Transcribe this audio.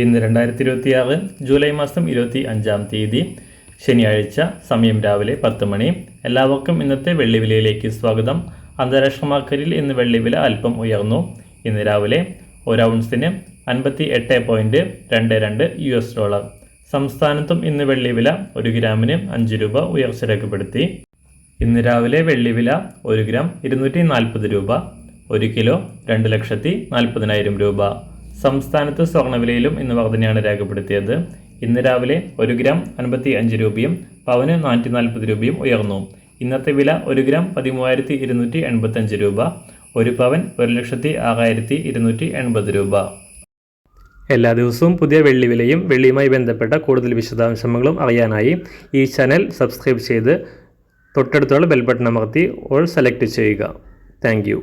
ഇന്ന് 2026 ജൂലൈ മാസം 25-ാം തീയതി ശനിയാഴ്ച. സമയം രാവിലെ 10 മണി. എല്ലാവർക്കും ഇന്നത്തെ വെള്ളിവിലയിലേക്ക് സ്വാഗതം. അന്താരാഷ്ട്ര മാർക്കറ്റിൽ ഇന്ന് വെള്ളിവില അല്പം ഉയർന്നു. ഇന്ന് രാവിലെ ഒരു ഔൺസിന് 58.22 US$. സംസ്ഥാനത്തും ഇന്ന് വെള്ളിവില 1 ഗ്രാമിന് 5 രൂപ ഉയർച്ച രേഖപ്പെടുത്തി. ഇന്ന് രാവിലെ വെള്ളിവില 1 ഗ്രാം 240 രൂപ, 1 കിലോ 2,40,000 രൂപ. സംസ്ഥാനത്ത് സ്വർണ്ണവിലയിലും ഇന്ന് വർധനയാണ് രേഖപ്പെടുത്തിയത്. ഇന്ന് രാവിലെ 1 ഗ്രാം 55 രൂപയും പവന് 440 രൂപയും ഉയർന്നു. ഇന്നത്തെ വില 1 ഗ്രാം 13,285 രൂപ, 1 പവൻ 1,06,280 രൂപ. എല്ലാ ദിവസവും പുതിയ വെള്ളിവിലയും വെള്ളിയുമായി ബന്ധപ്പെട്ട കൂടുതൽ വിശദാംശങ്ങളും അറിയാനായി ഈ ചാനൽ സബ്സ്ക്രൈബ് ചെയ്ത് തൊട്ടടുത്തുള്ള ബെൽ ബട്ടൺ അമർത്തി ഓൾ സെലക്ട് ചെയ്യുക. Thank you.